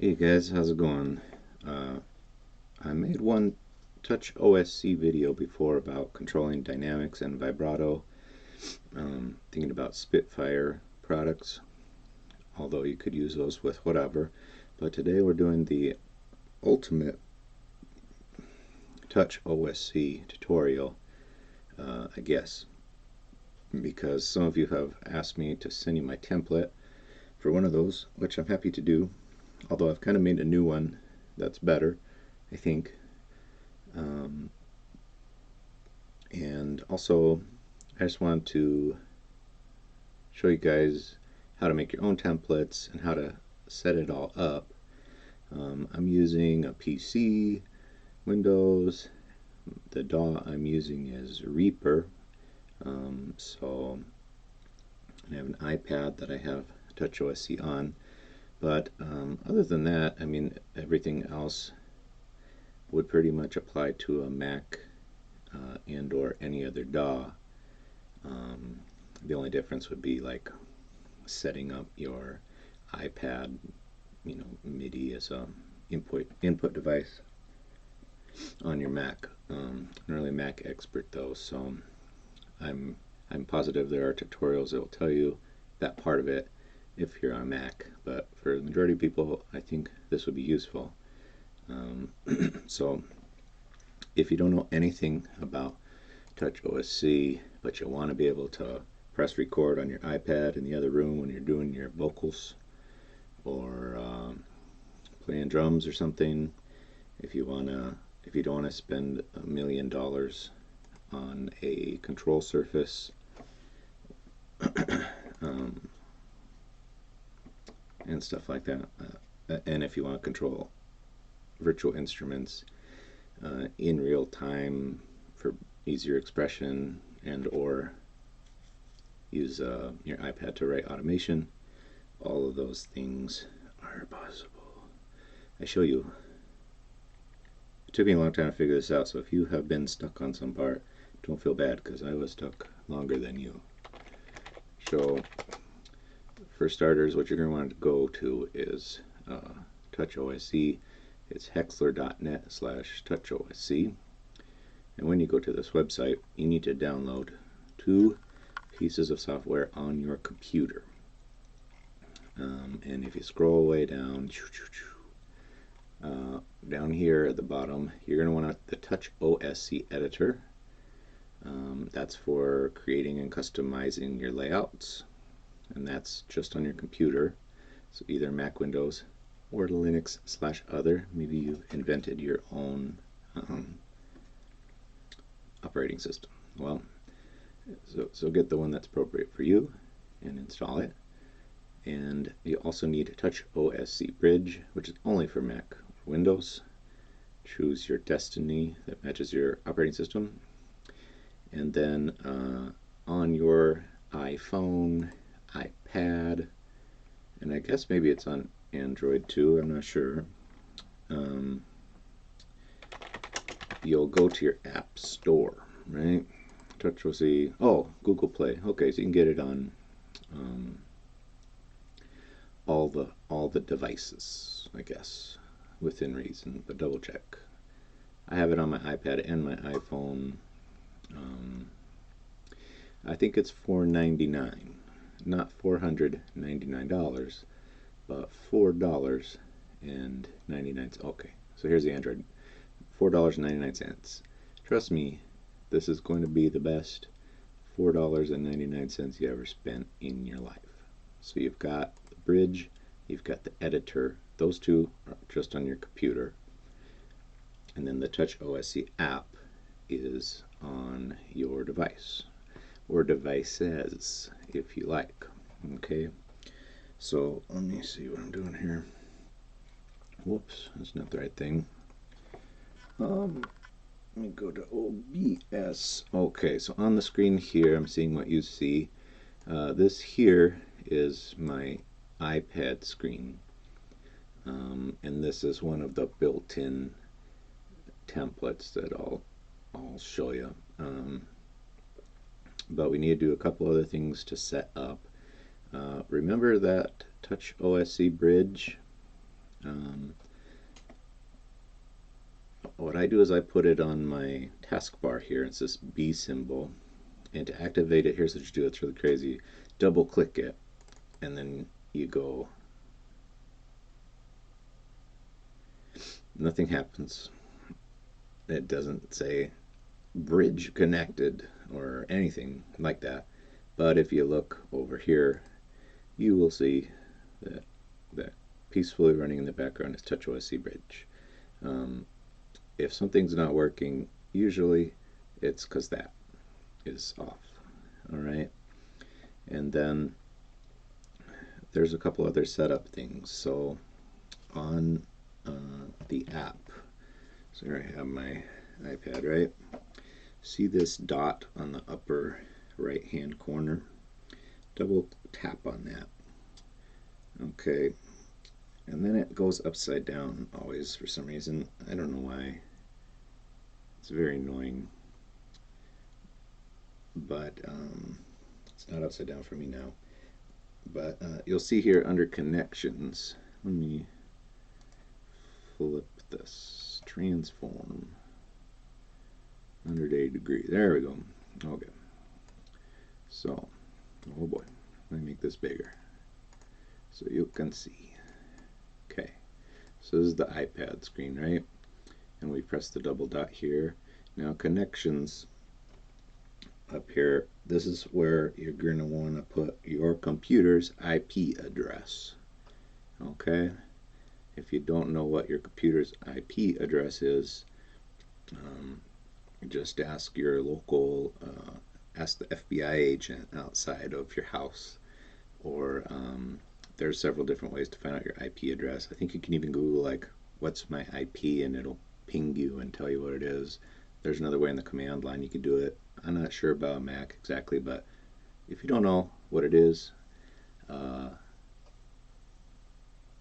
Hey guys, how's it going? I made one Touch OSC video before about controlling dynamics and vibrato, thinking about Spitfire products, although you could use those with whatever. But today we're doing the ultimate Touch OSC tutorial, I guess, because some of you have asked me to send you my template for one of those, which I'm happy to do, although I've kind of made a new one that's better, I think. And also, I just want to show you guys how to make your own templates and how to set it all up. I'm using a PC, Windows. The DAW I'm using is Reaper. So I have an iPad that I have TouchOSC on. But other than that, I mean, everything else would pretty much apply to a Mac and or any other DAW. The only difference would be like setting up your iPad, MIDI as a input device on your Mac. I'm not really a Mac expert though, so I'm positive there are tutorials that will tell you that part of it if you're on Mac. But for the majority of people, I think this would be useful. So if you don't know anything about TouchOSC, but you want to be able to press record on your iPad in the other room when you're doing your vocals or playing drums or something, if you don't want to spend $1 million on a control surface and stuff like that, and if you want to control virtual instruments in real time for easier expression and or use your iPad to write automation, all of those things are possible. I show you. It took me a long time to figure this out, so if you have been stuck on some part, don't feel bad, because I was stuck longer than you. So for starters, what you're going to want to go to is TouchOSC. It's hexler.net/TouchOSC. And when you go to this website, you need to download 2 pieces of software on your computer. And if you scroll way down, down here at the bottom, you're going to want the TouchOSC editor. That's for creating and customizing your layouts, and that's just on your computer. So either Mac, Windows, or Linux/other. Maybe you invented your own operating system. Well, so get the one that's appropriate for you and install it. And you also need TouchOSC Bridge, which is only for Mac or Windows. Choose your destiny that matches your operating system. And then on your iPhone, iPad, and I guess maybe it's on Android too, I'm not sure. You'll go to your app store, right? TouchOSC, oh, Google Play. Okay, so you can get it on all the devices, I guess, within reason, but double check. I have it on my iPad and my iPhone. I think it's $4.99, not $499, but $4.99. Okay, so here's the Android, $4.99. Trust me, this is going to be the best $4.99 you ever spent in your life. So you've got the bridge, you've got the editor. Those two are just on your computer. And then the TouchOSC app is on your device, or devices, if you like. Okay, so let me see what I'm doing here. Whoops, that's not the right thing. Let me go to OBS. Okay, so on the screen here, I'm seeing what you see. This here is my iPad screen, and this is one of the built-in templates that I'll show you. But we need to do a couple other things to set up. Remember that TouchOSC bridge Um, what I do is I put it on my taskbar here. It's this B symbol. And to activate it, here's what you do. It's really crazy. Double click it, and then you go. Nothing happens. It doesn't say bridge connected or anything like that. But if you look over here, you will see that peacefully running in the background is TouchOSC Bridge. If something's not working, usually it's because that is off. All right, and then there's a couple other setup things. So on the app, so here I have my iPad, right? See this dot on the upper right hand corner? Double tap on that. Okay, and then it goes upside down always for some reason. I don't know why. It's very annoying. But it's not upside down for me now. But you'll see here under connections, let me flip this, transform 180 degrees. There we go. Okay. So, oh boy, let me make this bigger so you can see. Okay. So this is the iPad screen, right? And we press the double dot here. Now connections up here, this is where you're going to want to put your computer's IP address. Okay? If you don't know what your computer's IP address is, just ask your local, ask the FBI agent outside of your house. Or there's several different ways to find out your IP address. I think you can even Google, like, what's my IP, and it'll ping you and tell you what it is. There's another way in the command line you could do it. I'm not sure about a Mac exactly, but if you don't know what it is,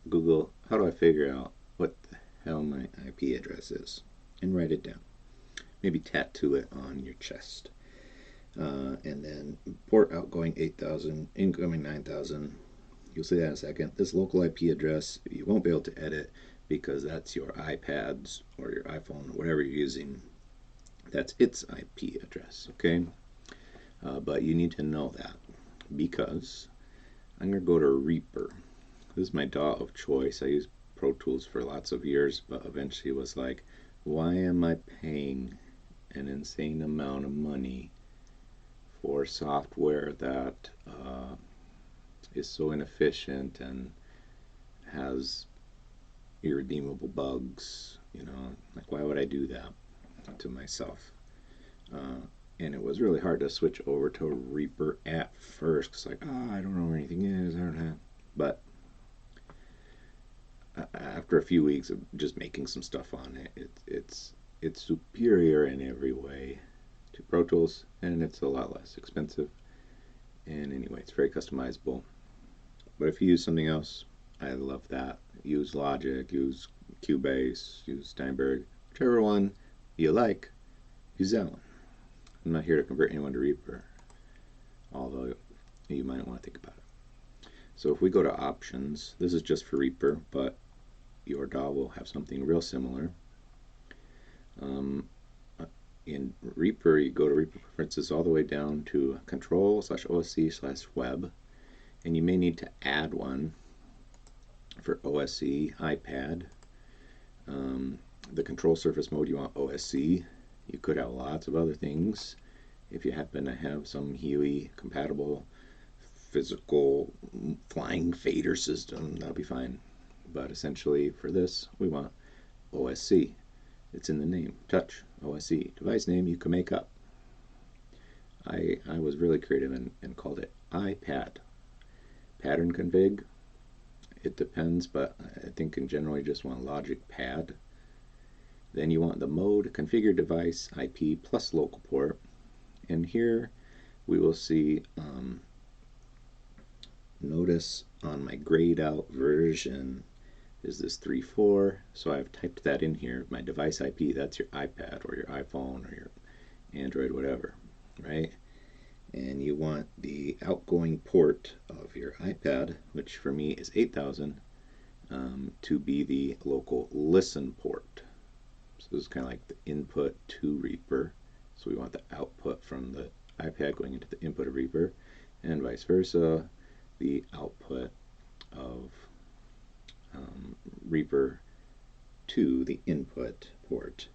Google, how do I figure out what the hell my IP address is? And write it down. Maybe tattoo it on your chest. And then port outgoing 8,000, incoming 9,000. You'll see that in a second. This local IP address, you won't be able to edit because that's your iPad's or your iPhone, whatever you're using. That's its IP address, okay? But you need to know that because I'm going to go to Reaper. This is my DAW of choice. I used Pro Tools for lots of years, but eventually was like, why am I paying an insane amount of money for software that is so inefficient and has irredeemable bugs? You know, like, why would I do that to myself? And it was really hard to switch over to Reaper at first, because like, oh, I don't know where anything is, I don't have. But after a few weeks of just making some stuff on it, it's superior in every way to Pro Tools, and it's a lot less expensive. And anyway, it's very customizable. But if you use something else, I love that. Use Logic, use Cubase, use Steinberg, whichever one you like, use that one. I'm not here to convert anyone to Reaper, although you might want to think about it. So if we go to options, this is just for Reaper, but your DAW will have something real similar. In Reaper, you go to Reaper preferences all the way down to control/OSC/web, and you may need to add one for OSC iPad. The control surface mode, you want OSC. You could have lots of other things. If you happen to have some Huey compatible physical flying fader system, that'll be fine. But essentially for this, we want OSC. It's in the name, Touch OSC. Device name you can make up. I was really creative and called it iPad. Pattern config, it depends, but I think in general you just want Logic Pad. Then you want the mode, configure device, IP plus local port. And here we will see, notice on my grayed out version is this 3.4, so I've typed that in here. My device IP, that's your iPad or your iPhone or your Android, whatever, right? And you want the outgoing port of your iPad, which for me is 8,000, to be the local listen port. So this is kind of like the input to Reaper. So we want the output from the iPad going into the input of Reaper, and vice versa, the output of Reaper to the input port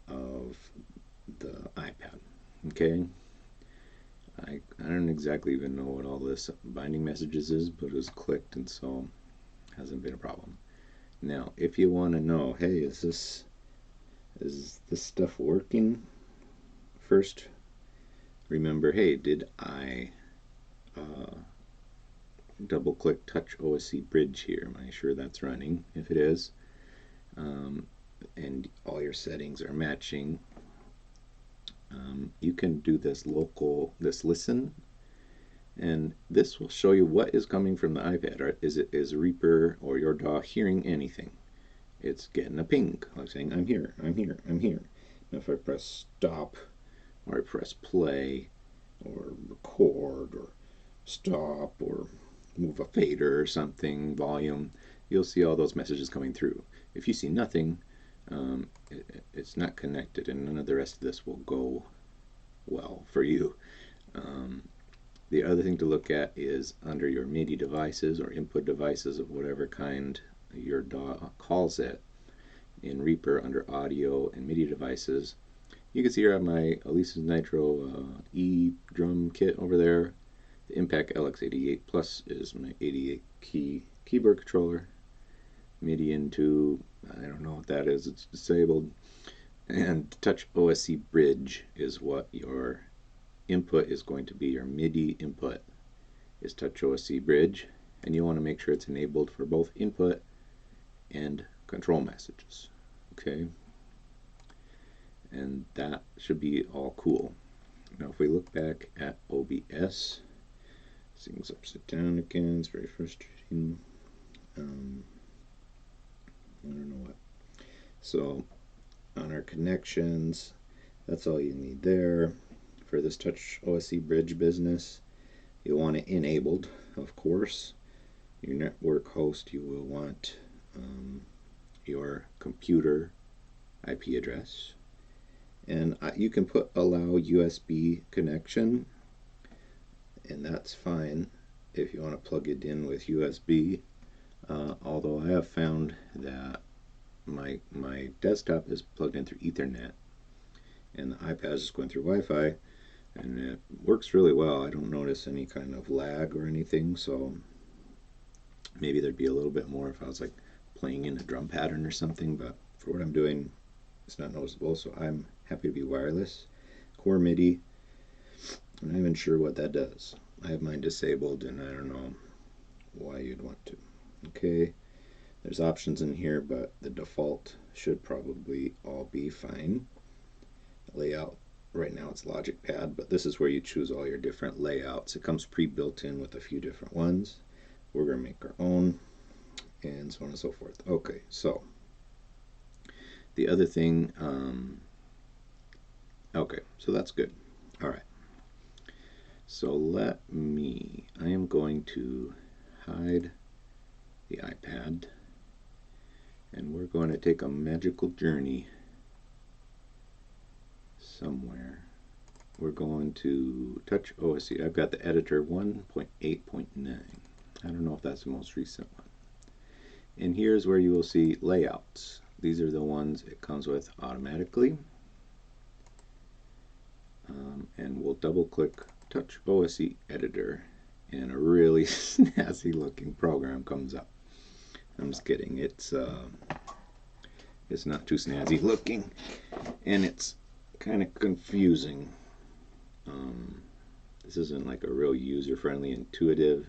of the iPad. Okay, I don't exactly even know what all this binding messages is, but it was clicked, and so hasn't been a problem. Now, if you want to know, hey, is this stuff working? First, remember, hey, did I double click Touch OSC Bridge here? Am I sure that's running? If it is, and all your settings are matching, you can do this listen, and this will show you what is coming from the iPad. Or is Reaper or your DAW hearing anything? It's getting a ping, like saying, I'm here, I'm here, I'm here. Now if I press stop, or I press play, or record, or stop, or move a fader or something, volume, you'll see all those messages coming through. If you see nothing, it's not connected, and none of the rest of this will go well for you. The other thing to look at is under your MIDI devices or input devices of whatever kind your DAW calls it. In Reaper, under audio and MIDI devices, you can see here I have my Alesis Nitro E drum kit over there. The Impact LX88 Plus is my 88 key keyboard controller. MIDI into, I don't know what that is, it's disabled. And Touch OSC Bridge is what your input is going to be. Your MIDI input is Touch OSC Bridge, and you want to make sure it's enabled for both input and control messages. Okay, and that should be all cool. Now if we look back at OBS, things upside down again, it's very frustrating. I don't know what. So on our connections, that's all you need there. For this Touch OSC Bridge business, you'll want it enabled, of course. Your network host, you will want your computer IP address, and you can put allow USB connection, and that's fine if you want to plug it in with USB. Although I have found that my desktop is plugged in through Ethernet, and the iPad is going through Wi-Fi, and it works really well. I don't notice any kind of lag or anything, so maybe there'd be a little bit more if I was like playing in a drum pattern or something, but for what I'm doing, it's not noticeable, so I'm happy to be wireless. Core MIDI, I'm not even sure what that does. I have mine disabled, and I don't know why you'd want to. Okay, there's options in here, but the default should probably all be fine. Layout, right now it's Logic Pad, but this is where you choose all your different layouts. It comes pre-built in with a few different ones. We're going to make our own, and so on and so forth. Okay, so the other thing, okay, so that's good. All right, so I am going to hide the iPad, and we're going to take a magical journey somewhere. We're going to Touch OSC. I've got the editor 1.8.9. I don't know if that's the most recent one. And here's where you will see layouts. These are the ones it comes with automatically. And we'll double click Touch OSC Editor, and a really snazzy looking program comes up. I'm just kidding. It's not too snazzy looking, and it's kind of confusing. This isn't like a real user-friendly, intuitive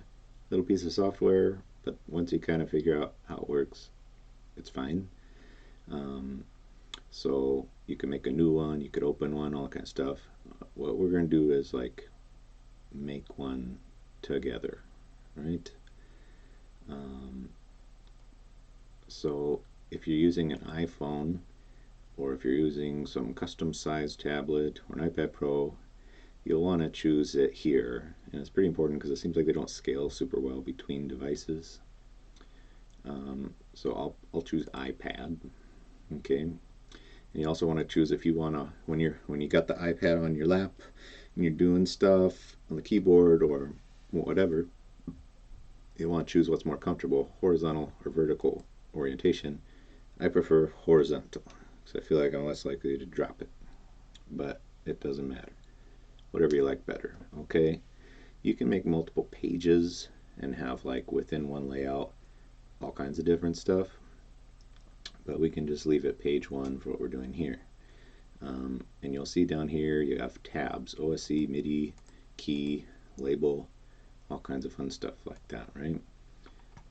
little piece of software, but once you kind of figure out how it works, it's fine. So you can make a new one, you could open one, all that kind of stuff. What we're going to do is like make one together, right? So if you're using an iPhone, or if you're using some custom sized tablet or an iPad Pro, you'll want to choose it here. And it's pretty important because it seems like they don't scale super well between devices. So I'll choose iPad. Okay. And you also want to choose if you want to, when you got the iPad on your lap and you're doing stuff on the keyboard or whatever, you want to choose what's more comfortable, horizontal or vertical orientation. I prefer horizontal because I feel like I'm less likely to drop it, but it doesn't matter. Whatever you like better. Okay. You can make multiple pages and have, like, within one layout all kinds of different stuff, but we can just leave it page one for what we're doing here. And you'll see down here you have tabs: OSC, MIDI, key, label, all kinds of fun stuff like that, right?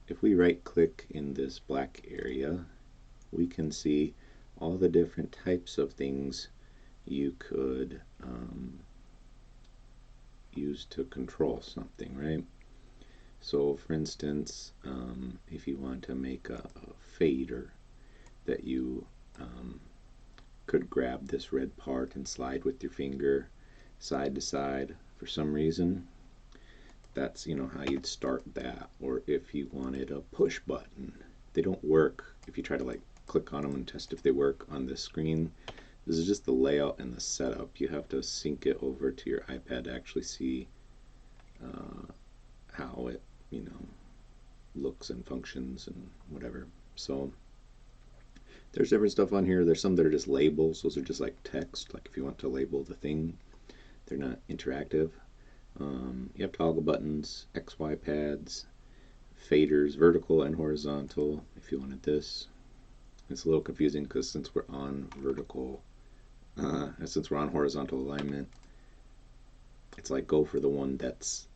If we right click in this black area, we can see all the different types of things you could use to control something, right? So for instance, if you want to make a fader that you could grab this red part and slide with your finger side to side for some reason, that's, how you'd start that. Or if you wanted a push button, they don't work if you try to, like, click on them and test if they work on this screen. This is just the layout and the setup. You have to sync it over to your iPad to actually see how it, looks and functions and whatever. So there's different stuff on here. There's some that are just labels. Those are just like text. Like if you want to label the thing, they're not interactive. You have toggle buttons, XY pads, faders, vertical and horizontal. If you wanted this, it's a little confusing because since we're on horizontal alignment, it's like go for the one that's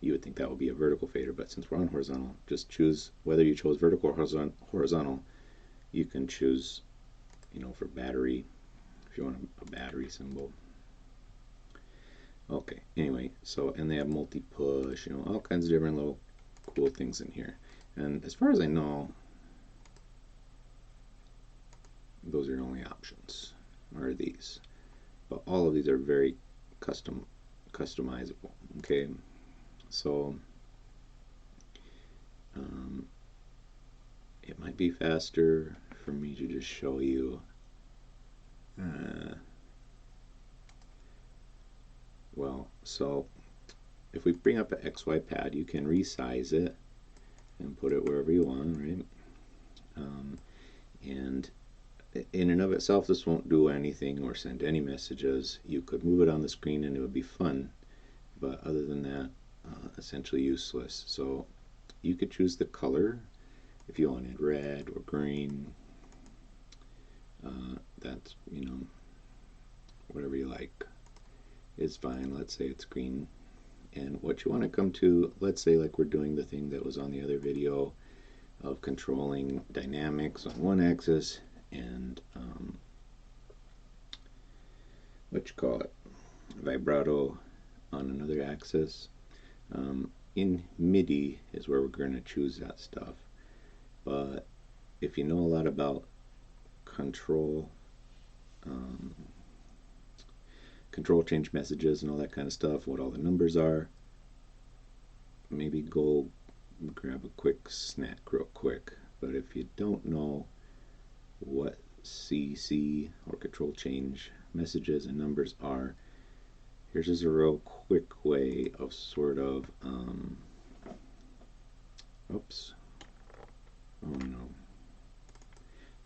you would think that would be a vertical fader, but since we're on horizontal, just choose whether you chose vertical or horizontal. You can choose, for battery, if you want a battery symbol. Okay, anyway, so, and they have multi-push, all kinds of different little cool things in here. And as far as I know, those are your only options, are these. But all of these are very customizable, okay? So it might be faster for me to just show you. Well, so if we bring up an XY pad, you can resize it and put it wherever you want, right? And in and of itself, this won't do anything or send any messages. You could move it on the screen and it would be fun, but other than that, essentially useless. So you could choose the color if you wanted red or green. That's, whatever you like is fine. Let's say it's green. And what you want to come to, let's say like we're doing the thing that was on the other video of controlling dynamics on one axis and vibrato on another axis. In MIDI is where we're going to choose that stuff. But if you know a lot about control change messages and all that kind of stuff, what all the numbers are, maybe go grab a quick snack real quick. But if you don't know what CC or control change messages and numbers are, here's just a real quick way of sort of oops, oh no,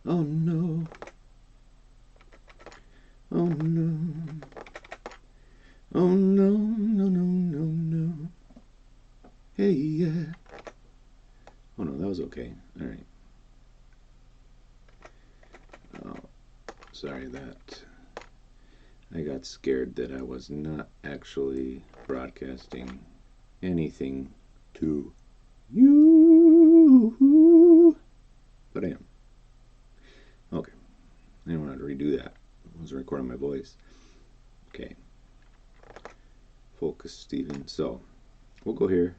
oh no, oh no, oh no, no, no, no, no, hey, yeah, oh no, that was okay, alright. Oh, sorry that I got scared that I was not actually broadcasting anything to you, but I am. Okay, I didn't want to redo that. I was recording my voice. Okay, focus, Steven. So we'll go here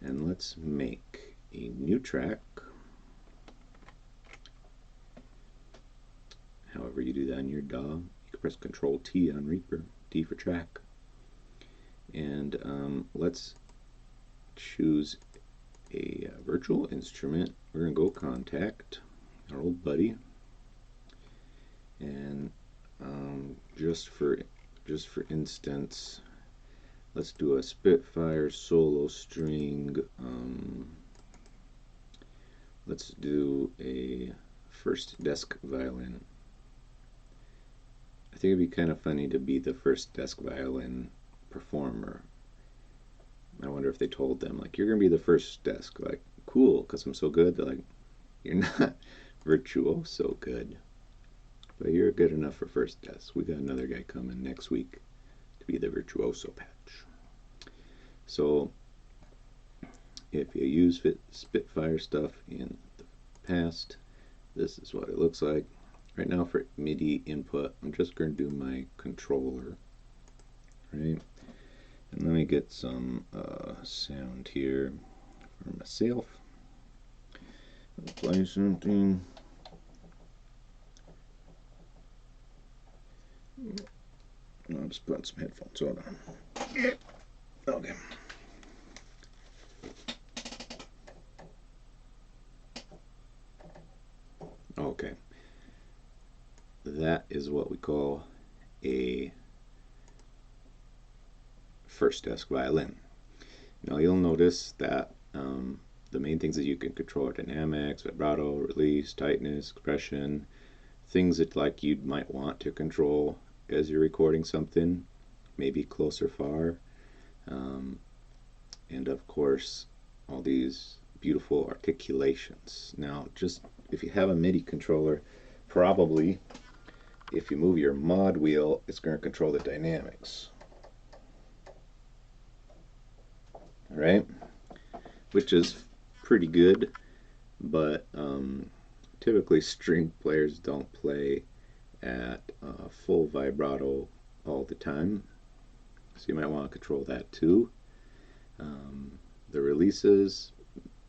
and let's make a new track. However you do that in your DAW, you can press Control T on Reaper, D for track, and let's choose a virtual instrument. We're going to go contact our old buddy, and just for instance, let's do a Spitfire solo string. Let's do a first desk violin. I think it'd be kind of funny to be the first desk violin performer. I wonder if they told them, like, you're gonna be the first desk. Like, cool, because I'm so good. They're like, you're not virtuoso good, but you're good enough for first desk. We got another guy coming next week to be the virtuoso patch. So if you use Spitfire stuff in the past, this is what it looks like. Right now for MIDI input, I'm just going to do my controller, right? And let me get some sound here for myself. I'll play something. I'll just put some headphones. Hold on. Okay. Okay. That is what we call a first desk violin. Now you'll notice that the main things that you can control are dynamics, vibrato, release, tightness, compression, things that like you might want to control as you're recording something, maybe close or far, and of course all these beautiful articulations. Now just if you have a MIDI controller, probably if you move your mod wheel, it's going to control the dynamics. Right? Which is pretty good, but typically string players don't play at full vibrato all the time, so you might want to control that too. The releases,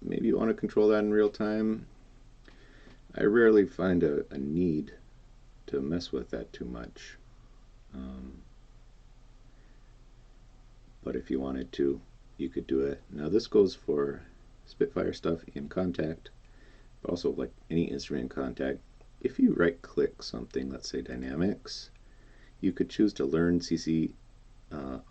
maybe you want to control that in real time. I rarely find a need to mess with that too much, but if you wanted to, you could do it. Now this goes for Spitfire stuff in Contact, but also like any instrument in Contact. If you right click something, let's say Dynamics, you could choose to learn CC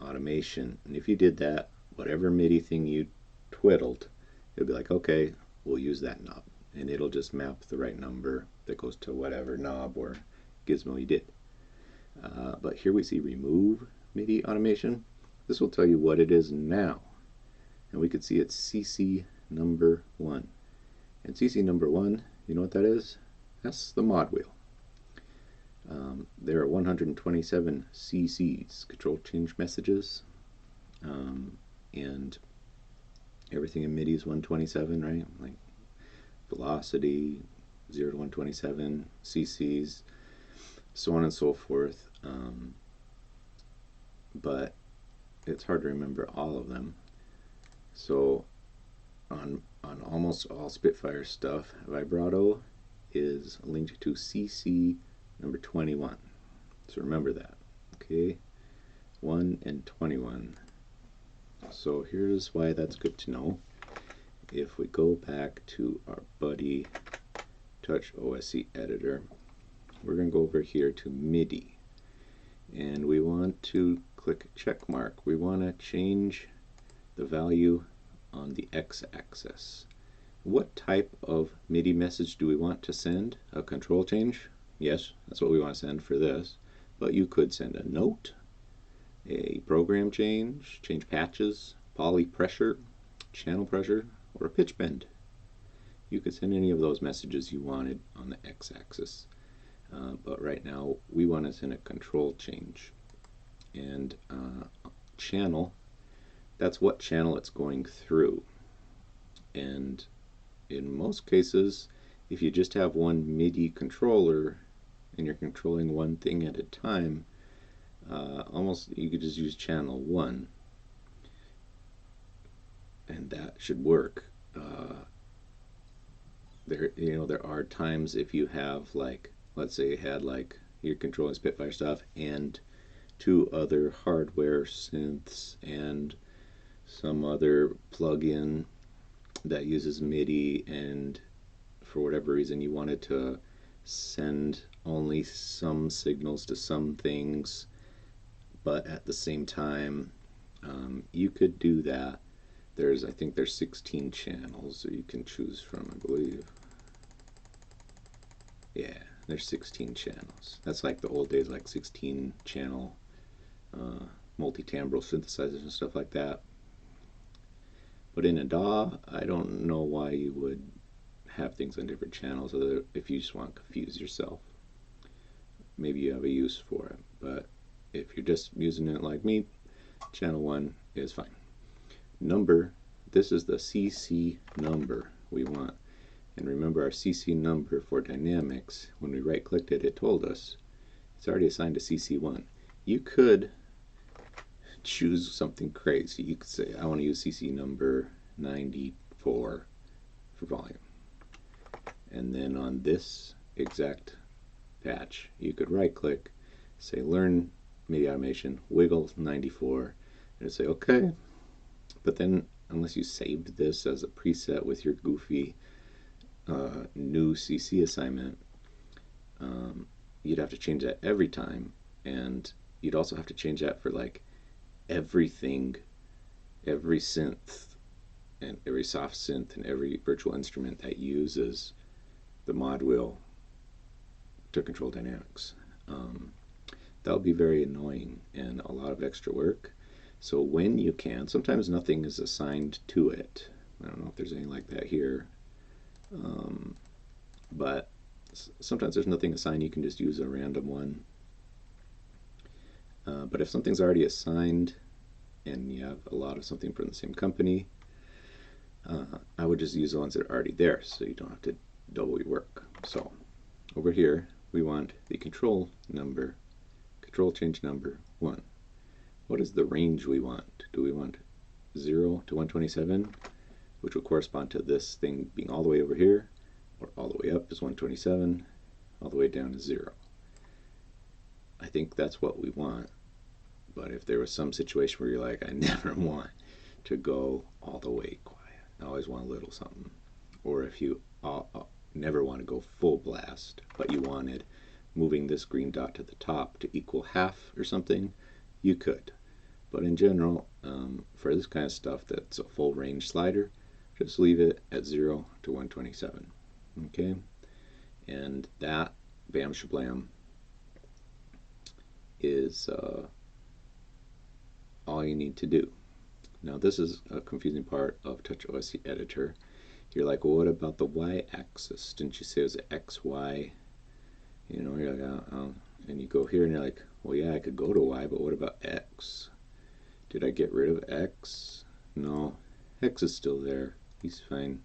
automation, and if you did that, whatever MIDI thing you twiddled, it'll be like, okay, we'll use that knob, and it'll just map the right number that goes to whatever knob or gizmo you did. But here we see remove MIDI automation. This will tell you what it is now, and we could see it's CC number 1. And CC number 1, you know what that is? That's the mod wheel. There are 127 CCs, control change messages, and everything in MIDI is 127, right? Like velocity, 0 to 127, CCs, so on and so forth. But it's hard to remember all of them. So on almost all Spitfire stuff, vibrato is linked to CC number 21. So remember that. Okay, 1 and 21. So here's why that's good to know. If we go back to our buddy Touch OSC editor, we're going to go over here to MIDI, and we want to click check mark. We want to change the value on the x-axis. What type of MIDI message do we want to send? A control change? Yes, that's what we want to send for this. But you could send a note, a program change, change patches, poly pressure, channel pressure, or a pitch bend. You could send any of those messages you wanted on the x-axis. But right now we want to send a control change. And channel, that's what channel it's going through. And in most cases, if you just have one MIDI controller and you're controlling one thing at a time, almost you could just use channel 1, and that should work. There are times if you have, like, let's say you had, like, you're controlling Spitfire stuff and 2 other hardware synths and some other plug-in, that uses MIDI, and for whatever reason you wanted to send only some signals to some things, but at the same time, you could do that. I think there's 16 channels that you can choose from, I believe. Yeah, there's 16 channels. That's like the old days, like 16 channel multi-timbral synthesizers and stuff like that. But in a DAW, I don't know why you would have things on different channels, other if you just want to confuse yourself. Maybe you have a use for it, but if you're just using it like me, channel 1 is fine. Number, this is the CC number we want. And remember, our CC number for dynamics, when we right clicked it, it told us it's already assigned to CC1. You could choose something crazy. You could say, I want to use CC number 94 for volume. And then on this exact patch, you could right click, say learn MIDI automation, wiggle 94, and say okay. But then, unless you saved this as a preset with your goofy new CC assignment, you'd have to change that every time, and you'd also have to change that for like everything, every synth and every soft synth and every virtual instrument that uses the mod wheel to control dynamics. That would be very annoying and a lot of extra work. So when you can, sometimes nothing is assigned to it. I don't know if there's anything like that here, but sometimes there's nothing assigned. You can just use a random one. But if something's already assigned and you have a lot of something from the same company, I would just use the ones that are already there so you don't have to double your work. So over here we want the control change number 1. What is the range we want? Do we want 0 to 127, which will correspond to this thing being all the way over here, or all the way up is 127, all the way down is 0? I think that's what we want. But if there was some situation where you're like, I never want to go all the way quiet, I always want a little something, or if you never want to go full blast, but you wanted moving this green dot to the top to equal half or something, you could. But in general, for this kind of stuff that's a full range slider, just leave it at 0 to 127. Okay? And that, bam shablam, is all you need to do. Now this is a confusing part of TouchOS editor. You're like, well, what about the y-axis? Didn't you say it was XY? You know, you're like, and you go here and you're like, well, yeah, I could go to Y, but what about X? Did I get rid of X? No, X is still there. He's fine.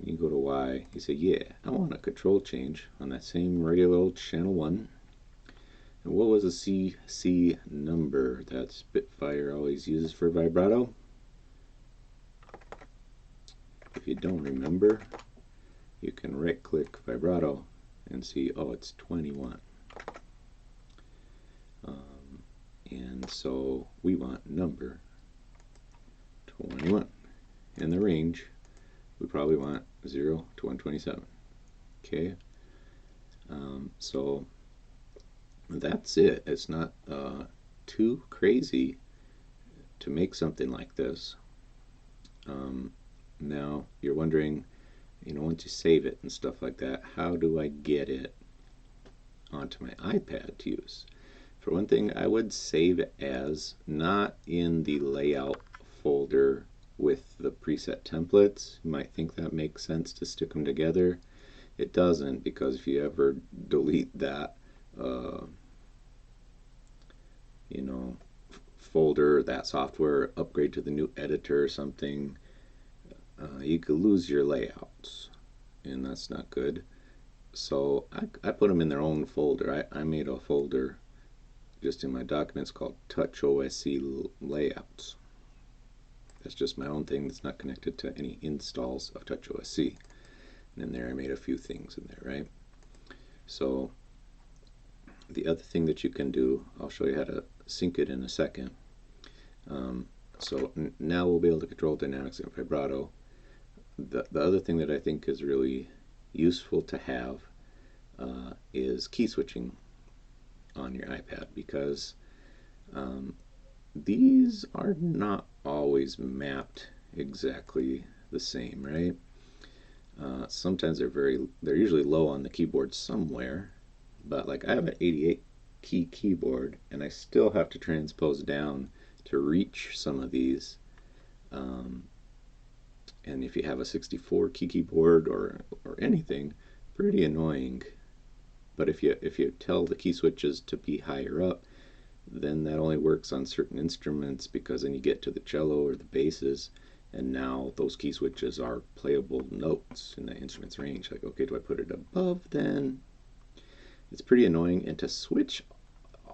You go to Y, you say, yeah, I want a control change on that same regular old channel 1. And what was the CC number that Spitfire always uses for vibrato? If you don't remember, you can right click vibrato and see, oh, it's 21. And so we want number 21. And the range, we probably want 0 to 127. Okay? So that's it. It's not too crazy to make something like this. Now, you're wondering, you know, once you save it and stuff like that, how do I get it onto my iPad to use? For one thing, I would save it as not in the layout folder with the preset templates. You might think that makes sense to stick them together. It doesn't, because if you ever delete that you know, folder, that software, upgrade to the new editor or something, you could lose your layouts, and that's not good. So I put them in their own folder. I made a folder just in my documents called TouchOS Layouts. That's just my own thing that's not connected to any installs of TouchOS. And in there I made a few things in there, right? So the other thing that you can do, I'll show you how to sync it in a second. So now we'll be able to control dynamics and vibrato. the other thing that I think is really useful to have is key switching on your iPad, because um, these are not always mapped exactly the same, right? Sometimes they're usually low on the keyboard somewhere, but like I have an 88 key keyboard and I still have to transpose down to reach some of these. Um, and if you have a 64 key keyboard or anything, pretty annoying. But if you tell the key switches to be higher up, then that only works on certain instruments, because then you get to the cello or the basses, and now those key switches are playable notes in the instrument's range. Like, okay, do I put it above then? It's pretty annoying. And to switch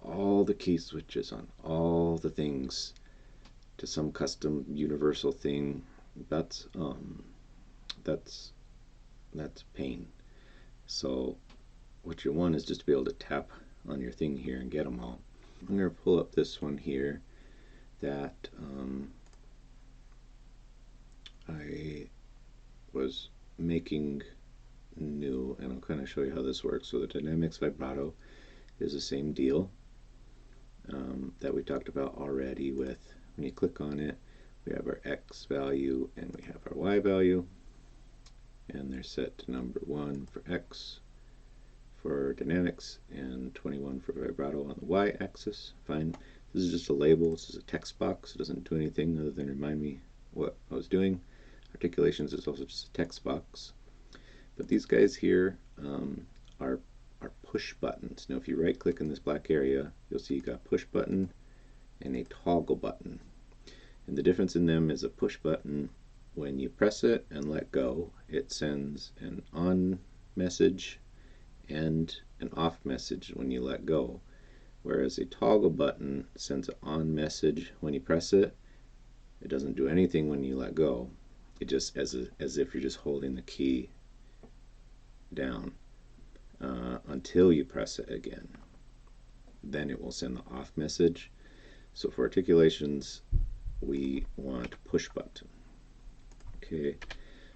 all the key switches on all the things to some custom universal thing, that's that's pain. So what you want is just to be able to tap on your thing here and get them all. I'm going to pull up this one here that I was making new, and I'll kind of show you how this works. So the dynamics vibrato is the same deal that we talked about already. With when you click on it, we have our X value and we have our Y value, and they're set to number 1 for X for dynamics and 21 for vibrato on the Y axis. Fine. This is just a label. This is a text box. It doesn't do anything other than remind me what I was doing. Articulations is also just a text box. But these guys here are push buttons. Now if you right click in this black area, you'll see you got push button and a toggle button. And the difference in them is a push button, when you press it and let go, it sends an on message and an off message when you let go. Whereas a toggle button sends an on message when you press it. It doesn't do anything when you let go. It just as if you're just holding the key down until you press it again. Then it will send the off message. So for articulations, we want push button. Okay,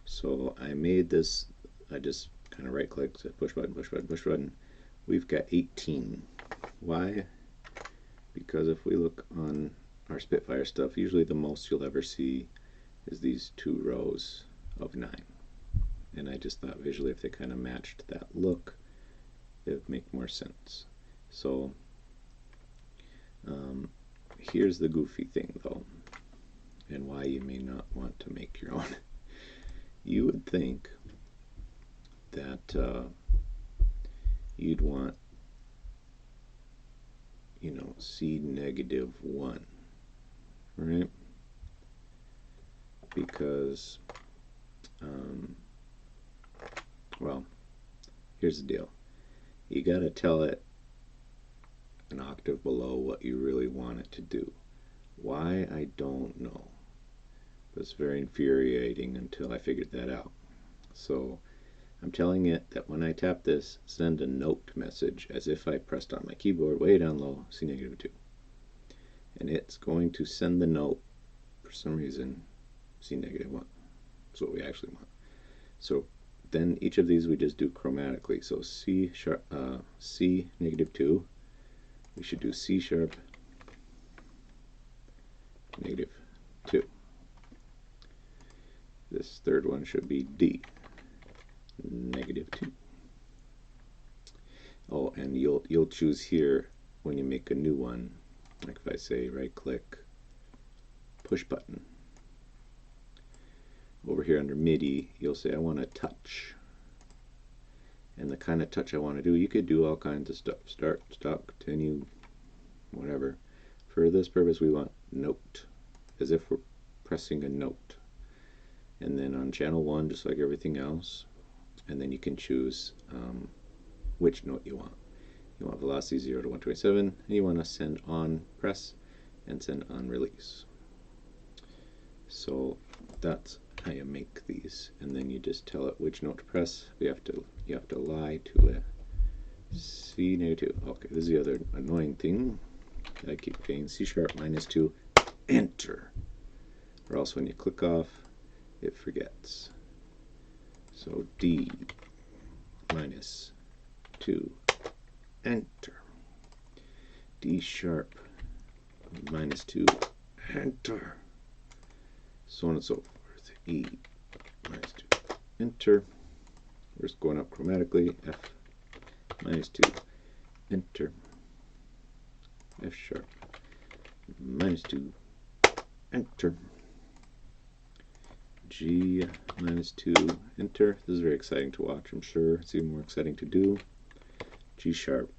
so I made this, I just kind of right click, said push button, push button, push button. We've got 18. Why? Because if we look on our Spitfire stuff, usually the most you'll ever see is these 2 rows of 9. And I just thought visually if they kind of matched that look, it would make more sense. So here's the goofy thing though, and why you may not want to make your own. You would think that you'd want, you know, C-1, right? Because well, here's the deal. You got to tell it an octave below what you really want it to do. Why, I don't know. It was very infuriating until I figured that out. So I'm telling it that when I tap this, send a note message as if I pressed on my keyboard way down low, C-2. And it's going to send the note, for some reason, C-1. That's what we actually want. So then each of these we just do chromatically. So C sharp, C-2, we should do C sharp -2. This third one should be D -2. Oh, and you'll choose here when you make a new one. Like if I say right click, push button. Over here under MIDI, you'll say I want to touch. And the kind of touch I want to do, you could do all kinds of stuff. Start, stop, continue, whatever. For this purpose, we want note, as if we're pressing a note. And then on channel 1, just like everything else, and then you can choose which note you want. You want velocity 0 to 127, and you want to send on press and send on release. So that's how you make these, and then you just tell it which note to press. You have to lie to a C-2. Okay, this is the other annoying thing that I keep getting. C sharp -2, enter. Or else when you click off, it forgets. So D minus 2, enter. D sharp minus 2, enter. So on and so forth. E minus 2, enter. We're just going up chromatically. F minus 2, enter. F sharp minus 2, enter. G minus 2, enter. This is very exciting to watch, I'm sure. It's even more exciting to do. G sharp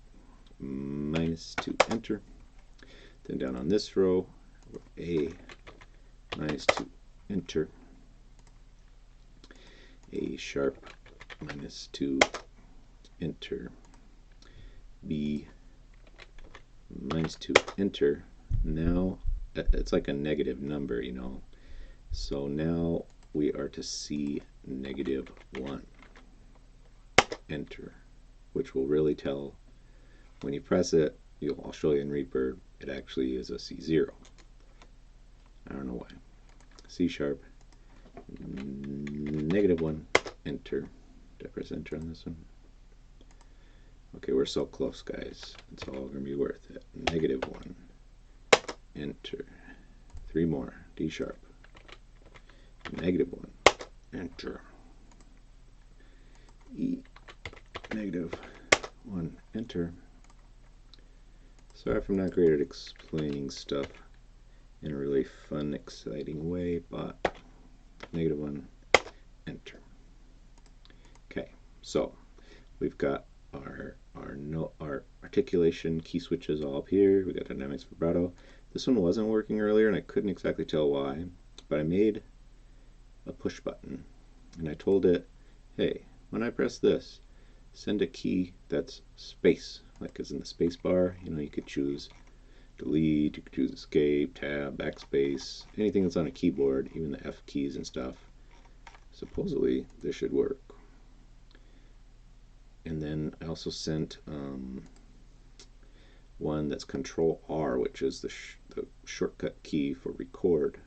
minus 2, enter. Then down on this row, A minus 2, enter. A sharp minus 2, enter. B minus 2, enter. Now it's like a negative number, you know. So now we are to C negative 1, enter, which will really tell when you press it. I'll show you in Reaper, it actually is a C0. I don't know why. C sharp negative 1, enter. Did I press enter on this one? Okay, we're so close, guys. It's all going to be worth it. Negative 1, enter. 3 more. D sharp negative 1, enter. E negative 1, enter. Sorry if I'm not great at explaining stuff in a really fun, exciting way, but negative 1, enter. Okay, so we've got our articulation key switches all up here. We got dynamics, vibrato. This one wasn't working earlier, and I couldn't exactly tell why, but I made a push button, and I told it, hey, when I press this, send a key that's space, like as in the space bar. You know, you could choose delete, you could choose escape, tab, backspace, anything that's on a keyboard, even the F keys and stuff. Supposedly this should work. And then I also sent one that's Control R, which is the shortcut key for record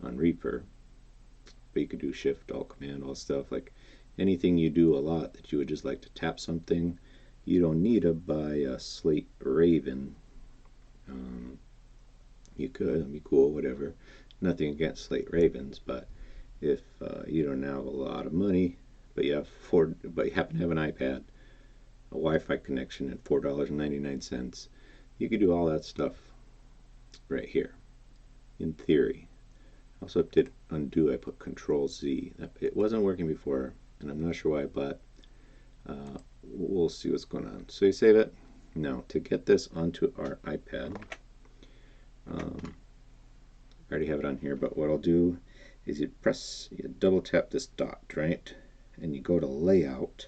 on Reaper. But you could do Shift, Alt, Command, all stuff. Like anything you do a lot that you would just like to tap something, you don't need to buy a Slate Raven. You could, it'd be cool, whatever. Nothing against Slate Ravens, but if you don't have a lot of money, but you happen to have an iPad, a Wi-Fi connection, and $4.99, you could do all that stuff right here, in theory. Also did undo, I put Control Z. It wasn't working before, and I'm not sure why, but we'll see what's going on. So you save it. Now, to get this onto our iPad, I already have it on here, but what I'll do is you double tap this dot, right? And you go to Layout,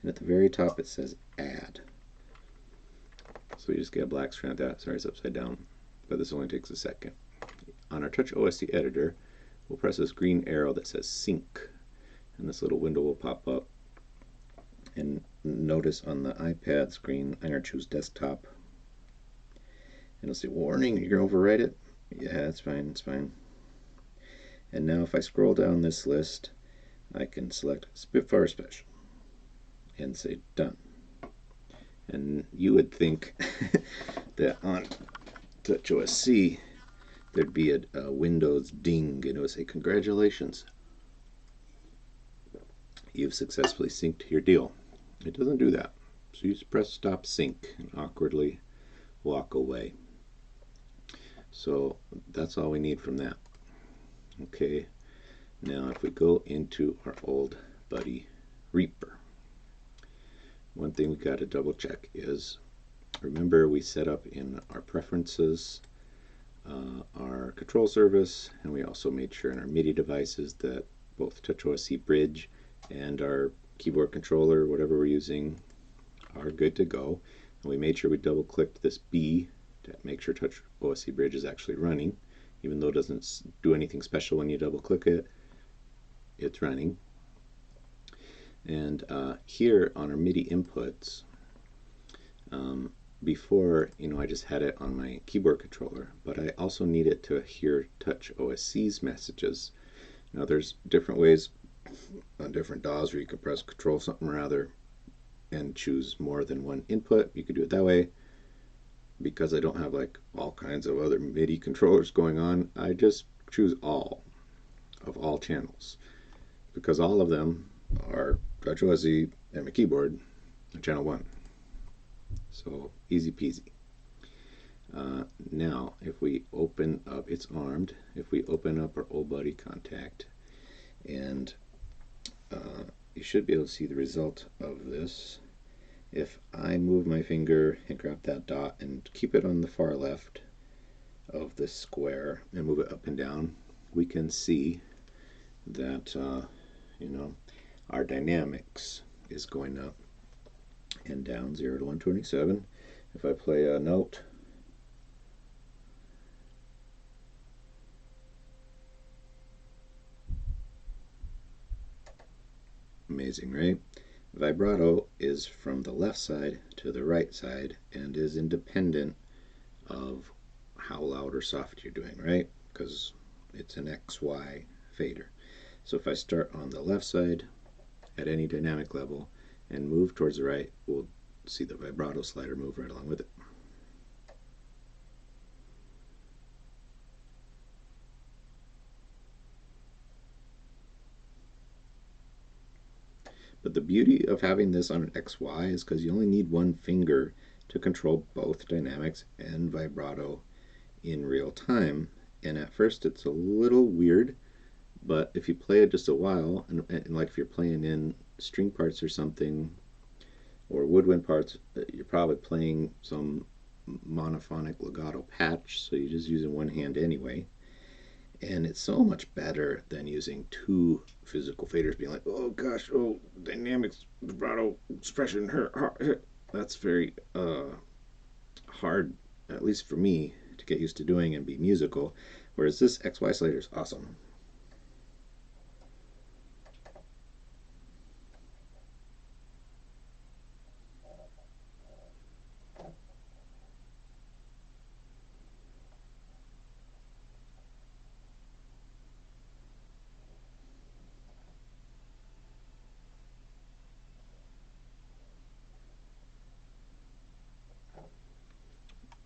and at the very top it says Add. So you just get a black screen at that. Sorry, it's upside down, but this only takes a second. On our Touch OSC editor, we'll press this green arrow that says Sync, and this little window will pop up. And notice on the iPad screen, I'm going to choose Desktop, and it'll say, warning, you're going to overwrite it? Yeah, that's fine, it's fine. And now if I scroll down this list, I can select Spitfire Special and say Done. And you would think that on Touch OSC, there'd be a Windows ding, and it would say, congratulations, you've successfully synced your deal. It doesn't do that. So you just press Stop Sync and awkwardly walk away. So that's all we need from that. Okay, now if we go into our old buddy Reaper, one thing we got to double check is, remember we set up in our preferences our control service, and we also made sure in our MIDI devices that both Touch OSC Bridge and our keyboard controller, whatever we're using, are good to go. And we made sure we double clicked this B to make sure Touch OSC Bridge is actually running, even though it doesn't do anything special when you double click it, it's running. And here on our MIDI inputs, before, I just had it on my keyboard controller, but I also need it to hear Touch OSC's messages. Now there's different ways on different DAWs where you can press control something or other and choose more than one input. You could do it that way. Because I don't have like all kinds of other MIDI controllers going on, I just choose all of all channels because all of them are Virtual SE and my keyboard on channel 1. So easy peasy. Now, if we open up, it's armed. If we open up our old buddy Contact, and you should be able to see the result of this. If I move my finger and grab that dot and keep it on the far left of this square and move it up and down, we can see that our dynamics is going up and down 0 to 127. If I play a note, amazing, right? Vibrato is from the left side to the right side and is independent of how loud or soft you're doing, right? Because it's an XY fader. So if I start on the left side at any dynamic level and move towards the right, we'll see the vibrato slider move right along with it. But the beauty of having this on an XY is because you only need one finger to control both dynamics and vibrato in real time. And at first it's a little weird, but if you play it just a while, and like if you're playing in string parts or something, or woodwind parts, you're probably playing some monophonic legato patch, so you're just using one hand anyway. And it's so much better than using two physical faders, being like, oh gosh, oh, dynamics, vibrato, expression, that's very hard, at least for me, to get used to doing and be musical. Whereas this XY slider is awesome.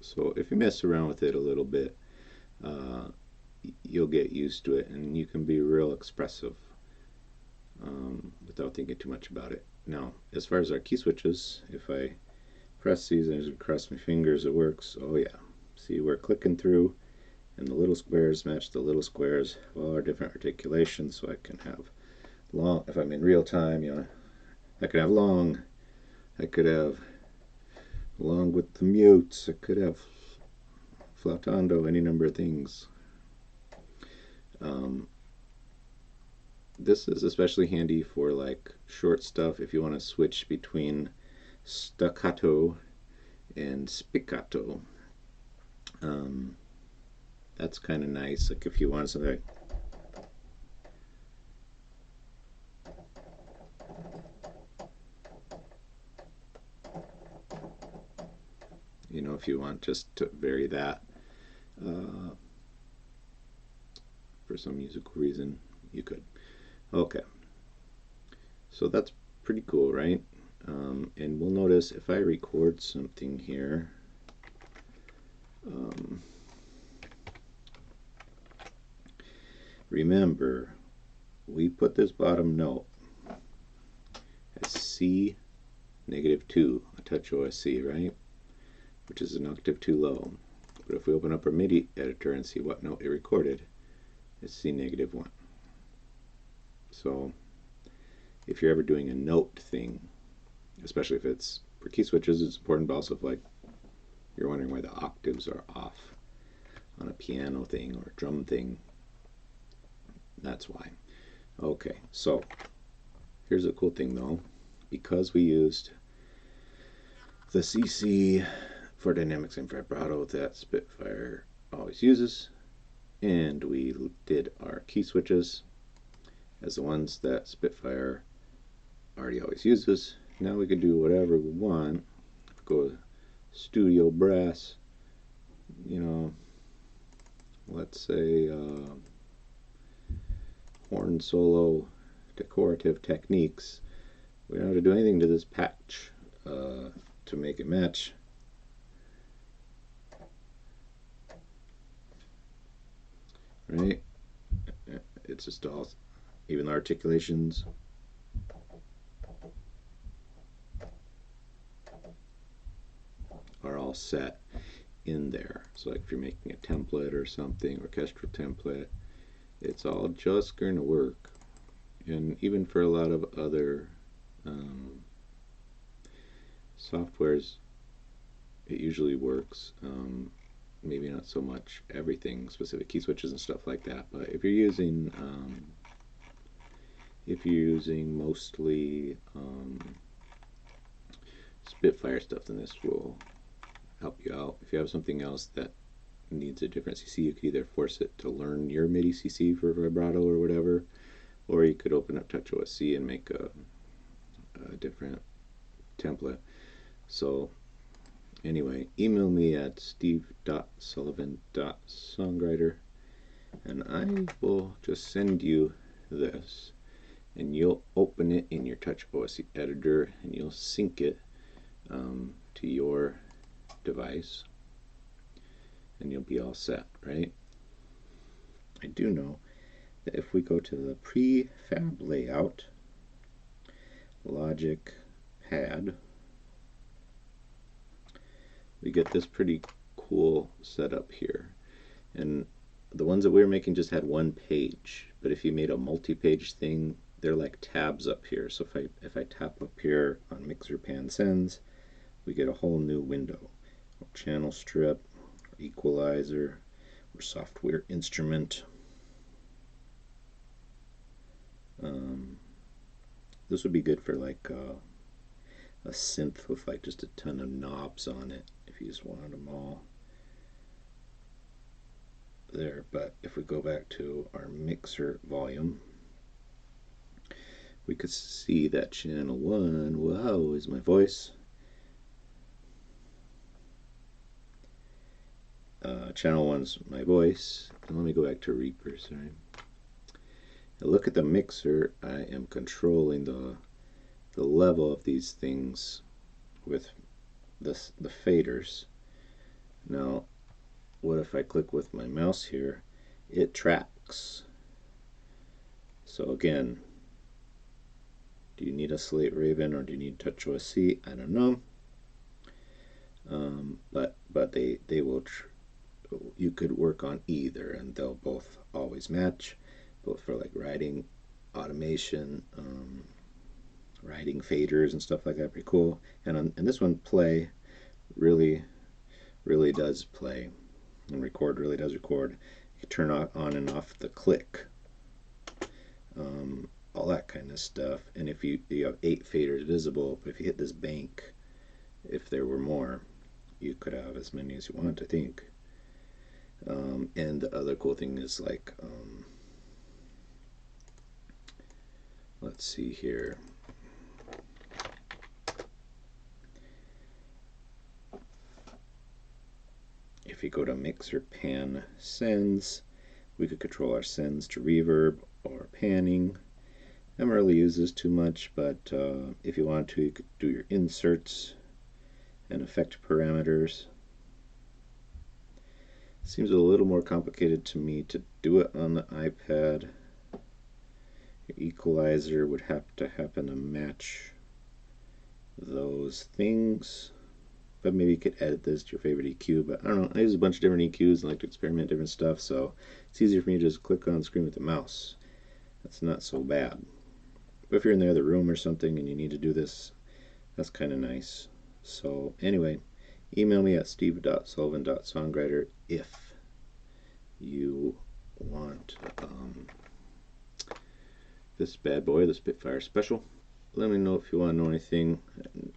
So if you mess around with it a little bit, you'll get used to it and you can be real expressive without thinking too much about it. Now, as far as our key switches, if I press these and just cross my fingers, it works. Oh yeah, see, we're clicking through and the little squares match the little squares of all our different articulations, so I can have long, if I'm in real time, I could have long, I could have long with the mutes, I could have flautando, any number of things. This is especially handy for like short stuff if you want to switch between staccato and spiccato. That's kind of nice, like if you want something like, if you want just to vary that for some musical reason, you could. Okay, so that's pretty cool, right? And we'll notice if I record something here, remember, we put this bottom note as C -2, a touch OSC, right? Which is an octave too low. But if we open up our MIDI editor and see what note it recorded, it's C -1. So if you're ever doing a note thing, especially if it's for key switches, it's important, but also if like you're wondering why the octaves are off on a piano thing or a drum thing, that's why. Okay, so here's a cool thing though. Because we used the CC for dynamics and vibrato that Spitfire always uses, and we did our key switches as the ones that Spitfire already always uses. Now we can do whatever we want. Go studio brass, let's say horn solo decorative techniques. We don't have to do anything to this patch to make it match. Right? It's just all, even the articulations. Are all set in there. So like if you're making a template or something, orchestral template, it's all just going to work. And even for a lot of other softwares, it usually works. Maybe not so much everything, specific key switches and stuff like that. But if you're using mostly Spitfire stuff, then this will help you out. If you have something else that needs a different CC, you could either force it to learn your MIDI CC for vibrato or whatever, or you could open up TouchOSC and make a different template. So anyway, email me at steve.sullivan.songwriter and I will just send you this, and you'll open it in your TouchOSC editor and you'll sync it to your device and you'll be all set, right? I do know that if we go to the prefab layout, Logic Pad, we get this pretty cool setup here. And the ones that we were making just had one page, but if you made a multi-page thing, they're like tabs up here. So if I tap up here on Mixer Pan Sends, we get a whole new window. Channel strip, equalizer, or software instrument. This would be good for like a synth with like just a ton of knobs on it if you just wanted them all there. But if we go back to our mixer volume, we could see that channel 1, wow, is my voice. Channel 1's my voice. And let me go back to Reaper, sorry. Now look at the mixer. I am controlling the level of these things with the faders. Now, what if I click with my mouse here? It tracks. So again, do you need a Slate Raven or do you need TouchOSC? I don't know. But they will. You could work on either, and they'll both always match, both for like writing, automation, writing faders and stuff like that. Pretty cool. And this one, play really does play, and record really does record. You can turn on and off the click, all that kind of stuff. And if you have 8 faders visible, but if you hit this bank, if there were more, you could have as many as you want, I think. And the other cool thing is like, let's see here. If you go to Mixer Pan Sends, we could control our sends to reverb or panning. I haven't really used this too much, but if you want to, you could do your inserts and effect parameters. Seems a little more complicated to me to do it on the iPad. Your equalizer would have to happen to match those things, but maybe you could edit this to your favorite EQ. But I don't know, I use a bunch of different EQs and like to experiment different stuff, so it's easier for me to just click on the screen with the mouse. That's not so bad. But if you're in the other room or something and you need to do this, that's kind of nice. So anyway, email me at steve.sullivan.songwriter if you want this bad boy, the Spitfire Special. Let me know if you want to know anything.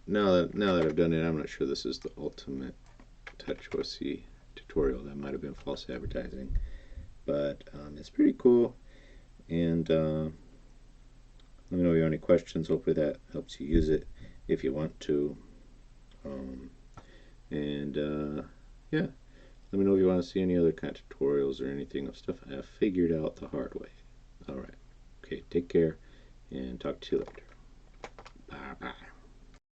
Now that I've done it, I'm not sure this is the ultimate TouchOSC tutorial. That might have been false advertising, but it's pretty cool. And let me know if you have any questions. Hopefully that helps you use it if you want to. Yeah, let me know if you want to see any other kind of tutorials or anything of stuff I have figured out the hard way. Alright, okay, take care, and talk to you later.